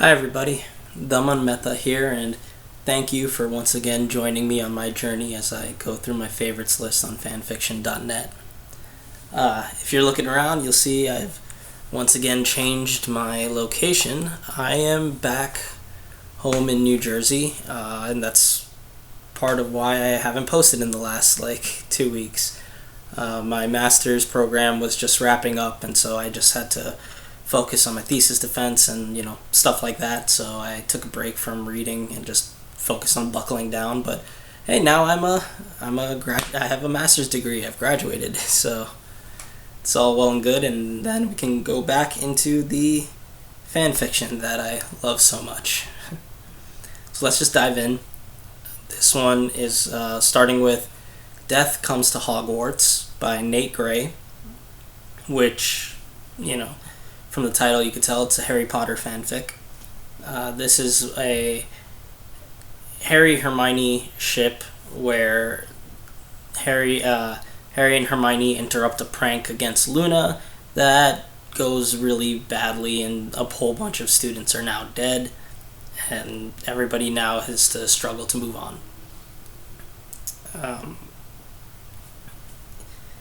Hi everybody, Daman Mehta here, and thank you for once again joining me on my journey as I go through my favorites list on fanfiction.net. If you're looking around, you'll see I've once again changed my location. I am back home in New Jersey, and that's part of why I haven't posted in the last 2 weeks. My master's program was just wrapping up, and so I just had to focus on my thesis defense and stuff like that. So I took a break from reading and just focused on buckling down. But hey, now I have a master's degree. I've graduated, so it's all well and good. And then we can go back into the fan fiction that I love so much. So let's just dive in. This one is starting with Death Comes to Hogwarts by Nate Gray, which, from the title you could tell it's a Harry Potter fanfic. This is a Harry Hermione ship where Harry and Hermione interrupt a prank against Luna that goes really badly, and a whole bunch of students are now dead, and everybody now has to struggle to move on.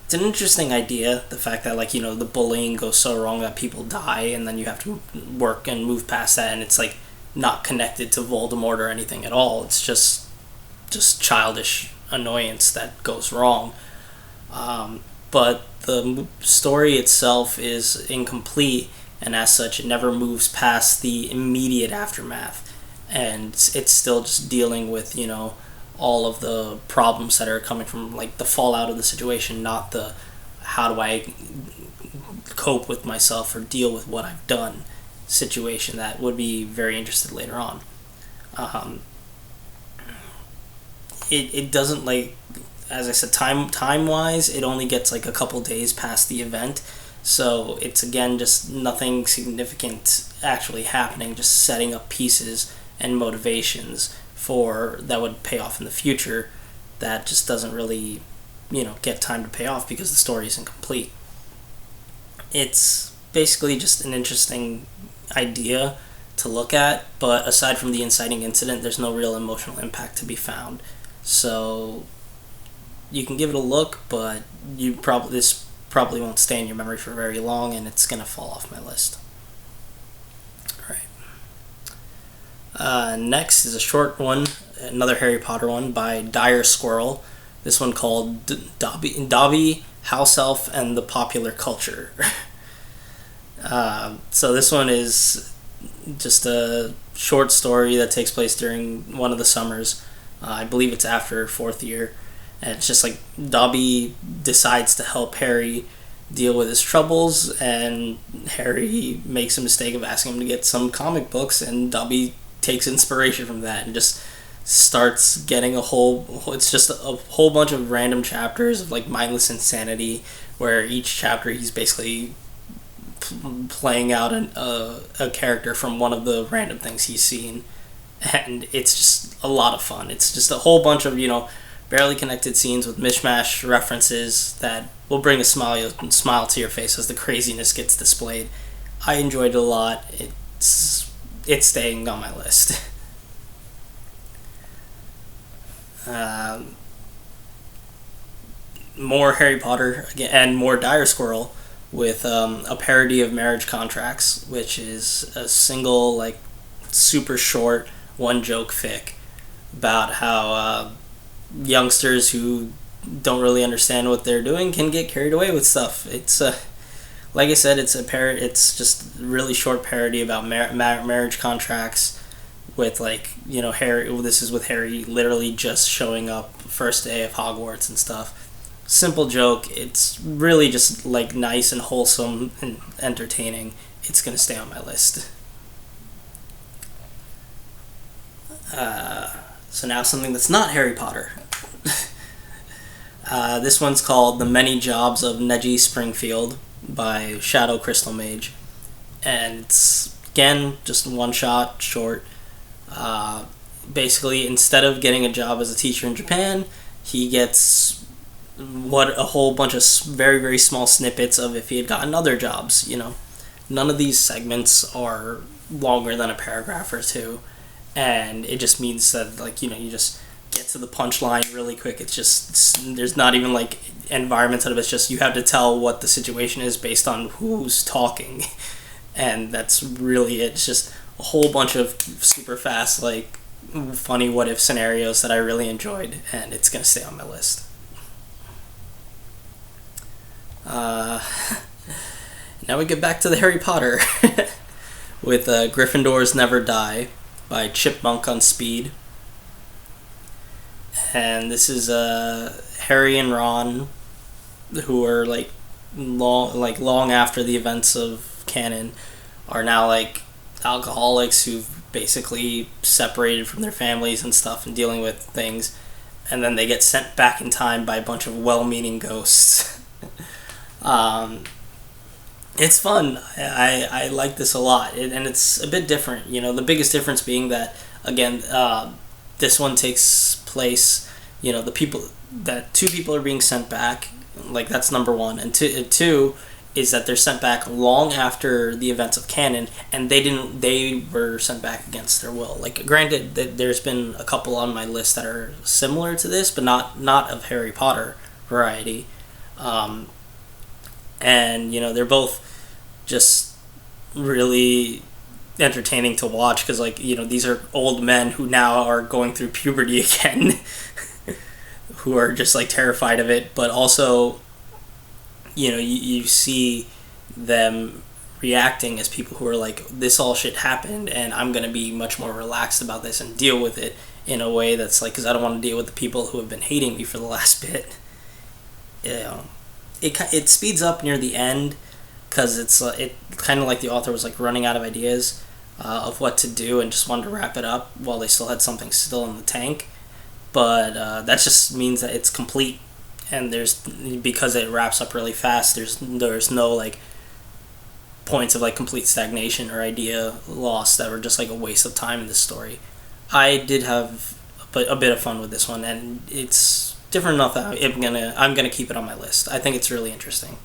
It's an interesting idea, the fact that the bullying goes so wrong that people die, and then you have to work and move past that, and it's not connected to Voldemort or anything at all. It's just childish annoyance that goes wrong. But the story itself is incomplete, and as such it never moves past the immediate aftermath, and it's still just dealing with all of the problems that are coming from the fallout of the situation, not the how do I cope with myself or deal with what I've done situation that would be very interested later on. It doesn't, as I said, time wise it only gets a couple days past the event, so it's again just nothing significant actually happening, just setting up pieces and motivations for that would pay off in the future. That just doesn't really get time to pay off because the story isn't complete. It's basically just an interesting idea to look at, but aside from the inciting incident there's no real emotional impact to be found, so you can give it a look, but this probably won't stay in your memory for very long, and it's gonna fall off my list. Next is a short one, another Harry Potter one by Diresquirrel. This one called Dobby, House Elf, and the Popular Culture. So this one is just a short story that takes place during one of the summers. I believe it's after fourth year. And it's just Dobby decides to help Harry deal with his troubles, and Harry makes a mistake of asking him to get some comic books, and Dobby takes inspiration from that and just starts getting it's just a whole bunch of random chapters of mindless insanity, where each chapter he's basically playing out a character from one of the random things he's seen, and it's just a lot of fun. It's just a whole bunch of barely connected scenes with mishmash references that will bring a smile to your face as the craziness gets displayed. I enjoyed it a lot. It's staying on my list. More Harry Potter again, and more Diresquirrel with a parody of Marriage Contracts, which is a single super short one joke fic about how youngsters who don't really understand what they're doing can get carried away with stuff. It's like I said, it's it's just a really short parody about marriage contracts with Harry. This is with Harry literally just showing up first day of Hogwarts and stuff. Simple joke. It's really just nice and wholesome and entertaining. It's gonna stay on my list. So now something that's not Harry Potter. This one's called The Many Jobs of Neji Springfield by Shadow Crystal Mage, and it's again just one shot short. Basically, instead of getting a job as a teacher in Japan, he gets a whole bunch of very, very small snippets of if he had gotten other jobs. None of these segments are longer than a paragraph or two, and it just means that, like, you just get to the punchline really quick. There's not even like environments out of it. It's just you have to tell what the situation is based on who's talking, and that's really it. It's just a whole bunch of super fast, like, funny what if scenarios that I really enjoyed, and it's gonna stay on my list. Now we get back to the Harry Potter with Gryffindors Never Die by Chipmunk on Speed. And this is Harry and Ron, who are like long after the events of canon, are now like alcoholics who've basically separated from their families and stuff and dealing with things, and then they get sent back in time by a bunch of well-meaning ghosts. It's fun. I like this a lot, and it's a bit different. The biggest difference being that, again, this one takes place, the two people are being sent back, like, that's number one, and two is that they're sent back long after the events of canon, and they were sent back against their will. Like, granted, there's been a couple on my list that are similar to this, but not of Harry Potter variety. And they're both just really entertaining to watch, because, like, these are old men who now are going through puberty again, who are just, like, terrified of it, but also you see them reacting as people who are like, this all shit happened, and I'm gonna be much more relaxed about this and deal with it in a way that's like, because I don't want to deal with the people who have been hating me for the last bit. It speeds up near the end, because it kind of like the author was like running out of ideas of what to do and just wanted to wrap it up while they still had something still in the tank. But that just means that it's complete, and because it wraps up really fast, there's no like points of like complete stagnation or idea loss that were just like a waste of time in this story. I did have a bit of fun with this one, and it's different enough that I'm gonna keep it on my list. I think it's really interesting.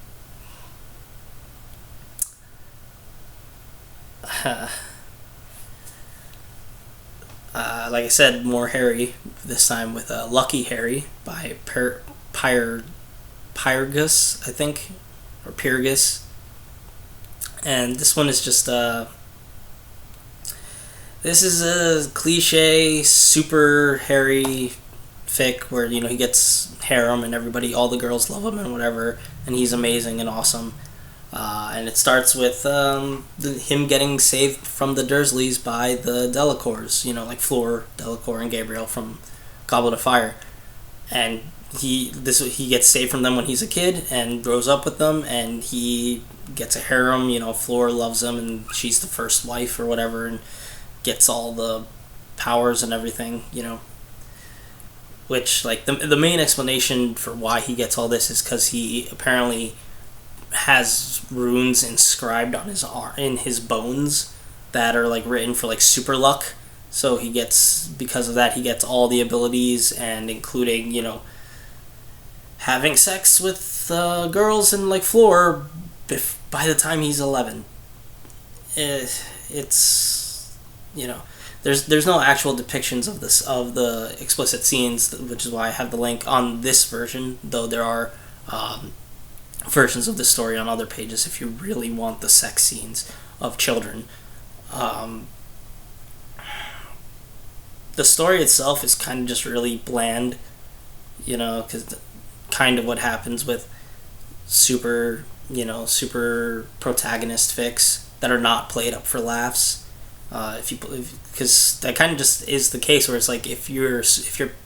Like I said, more Harry, this time with Lucky Harry by Pyrgus, I think, or Pyrgus. And this one is just this is a cliche super Harry fic where he gets harem and all the girls love him and whatever, and he's amazing and awesome. And it starts with him getting saved from the Dursleys by the Delacours, like Fleur Delacour and Gabriel from Goblet of Fire. And he gets saved from them when he's a kid and grows up with them, and he gets a harem. Fleur loves him, and she's the first wife or whatever, and gets all the powers and everything, which, like, the main explanation for why he gets all this is because he apparently has runes inscribed on in his bones that are like written for like super luck. So because of that, he gets all the abilities, and including having sex with girls and like Fleur by the time he's 11. It's there's no actual depictions of the explicit scenes, which is why I have the link on this version, though there are versions of the story on other pages if you really want the sex scenes of children. The story itself is kind of just really bland, because kind of what happens with super protagonist fics that are not played up for laughs. Because that kind of just is the case, where it's like, if your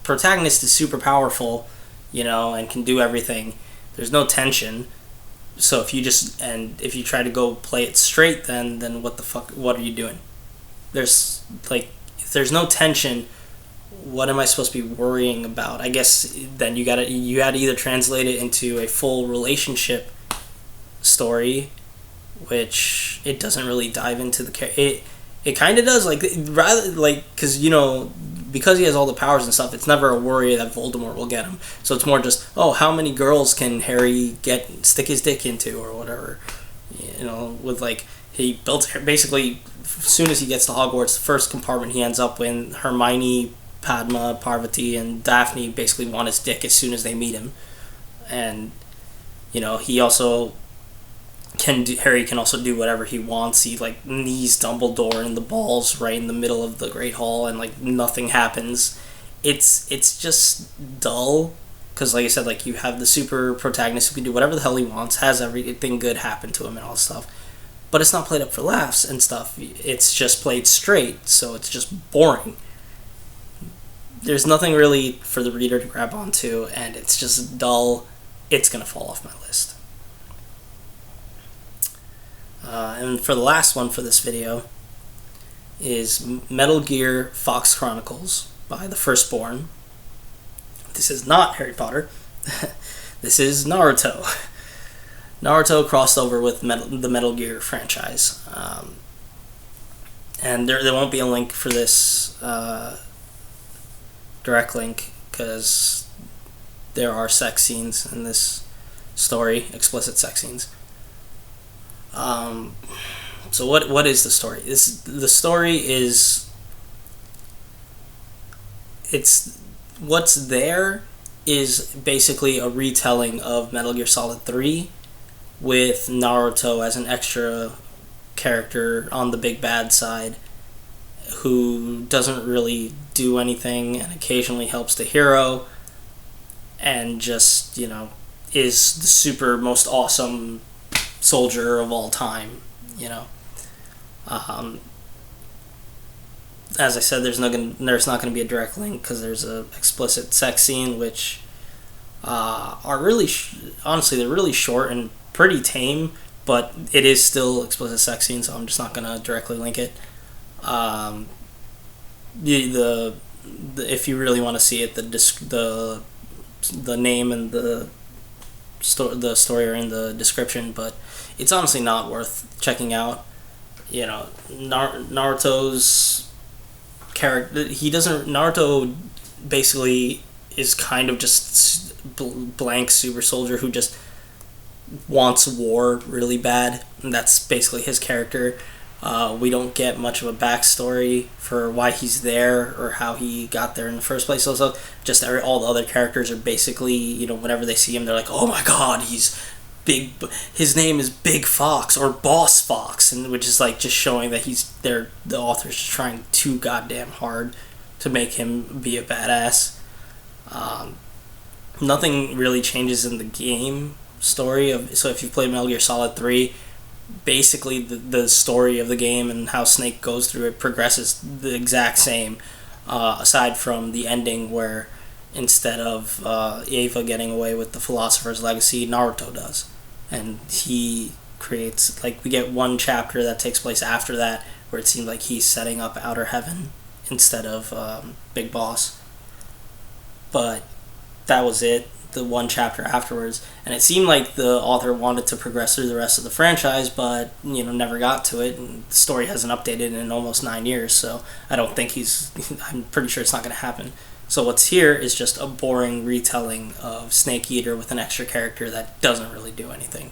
protagonist is super powerful, and can do everything, there's no tension. So if you try to go play it straight, then what are you doing? There's like, if there's no tension, what am I supposed to be worrying about? I guess then you gotta either translate it into a full relationship story, which it doesn't really dive into it kind of does, like, rather, like, because because he has all the powers and stuff, it's never a worry that Voldemort will get him. So it's more just, how many girls can Harry stick his dick into or whatever, with like, he built basically soon as he gets to Hogwarts, the first compartment he ends up in, Hermione, Padma, Parvati, and Daphne basically want his dick as soon as they meet him. And, he also Harry can also do whatever he wants. He, knees Dumbledore in the balls right in the middle of the Great Hall, and, nothing happens. It's just dull, because, like I said, you have the super protagonist who can do whatever the hell he wants, has everything good happen to him and all this stuff. But it's not played up for laughs and stuff. It's just played straight, so it's just boring. There's nothing really for the reader to grab onto, and it's just dull. It's going to fall off my list. And for the last one for this video is Metal Gear Fox Chronicles by the Firstborn. This is not Harry Potter. This is Naruto. Naruto crossed over with the Metal Gear franchise. And there won't be a link for this direct link, because there are sex scenes in this story, explicit sex scenes. So what is the story? The story is, what's there is basically a retelling of Metal Gear Solid 3 with Naruto as an extra character on the big bad side, who doesn't really do anything and occasionally helps the hero, and just, is the super most awesome soldier of all time, As I said, there's not going to be a direct link, because there's a explicit sex scene, which are really, honestly, they're really short and pretty tame, but it is still explicit sex scene, so I'm just not going to directly link it. If you really want to see it, the name and the story are in the description, but it's honestly not worth checking out. Naruto's character, Naruto basically is kind of just blank super soldier who just wants war really bad, and that's basically his character. We don't get much of a backstory for why he's there or how he got there in the first place. Also, just all the other characters are basically, whenever they see him, they're like, oh my god, he's big. His name is Big Fox or Boss Fox, and which is just showing that the author's just trying too goddamn hard to make him be a badass. Nothing really changes in the game story so if you've played Metal Gear Solid 3, basically the story of the game and how Snake goes through it progresses the exact same, aside from the ending where instead of Eva getting away with the Philosopher's Legacy, Naruto does, and he creates, we get one chapter that takes place after that where it seems like he's setting up Outer Heaven instead of Big Boss, but that was it, the one chapter afterwards, and it seemed like the author wanted to progress through the rest of the franchise, but never got to it, and the story hasn't updated in almost 9 years, so I don't think I'm pretty sure it's not going to happen. So what's here is just a boring retelling of Snake Eater with an extra character that doesn't really do anything.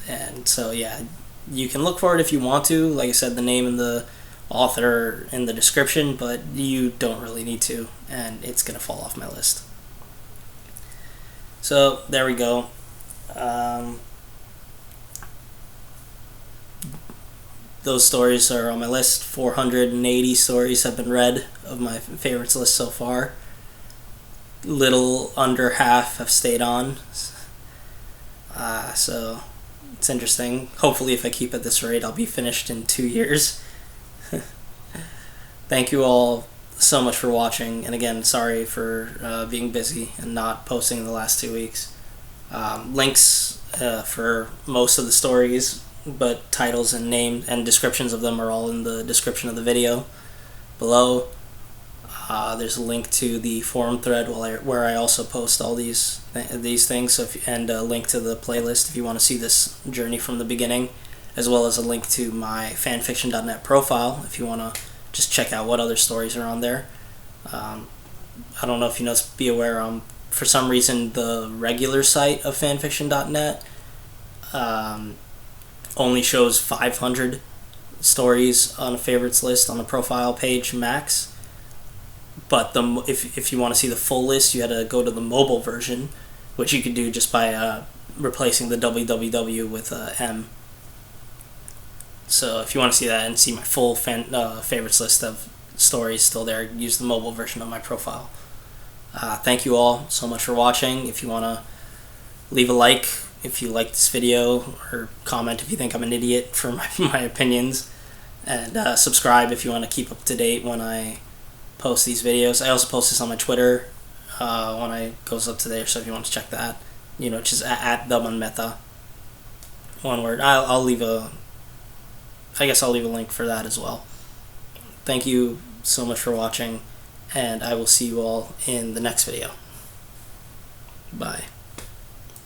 And so yeah, you can look for it if you want to. Like I said, the name and the author in the description, but you don't really need to, and it's going to fall off my list. So there we go. Those stories are on my list. 480 stories have been read of my favorites list so far. Little under half have stayed on. So it's interesting. Hopefully if I keep at this rate, I'll be finished in 2 years. Thank you all so much for watching, and again, sorry for being busy and not posting in the last 2 weeks. Links for most of the stories, but titles and names and descriptions of them are all in the description of the video below. There's a link to the forum thread where I also post all these things, and a link to the playlist if you want to see this journey from the beginning, as well as a link to my fanfiction.net profile if you want to just check out what other stories are on there. I don't know if you know, be aware, for some reason the regular site of fanfiction.net only shows 500 stories on a favorites list on the profile page max. But if you want to see the full list, you had to go to the mobile version, which you could do just by replacing the www with M. So if you want to see that and see my full favorites list of stories still there, use the mobile version of my profile. Thank you all so much for watching. If you want to leave a like if you like this video, or comment if you think I'm an idiot for my opinions, and subscribe if you want to keep up to date when I post these videos. I also post this on my Twitter when it goes up to there, so if you want to check that, which is at @themunmeta, one word. I'll leave a link for that as well. Thank you so much for watching, and I will see you all in the next video. Bye.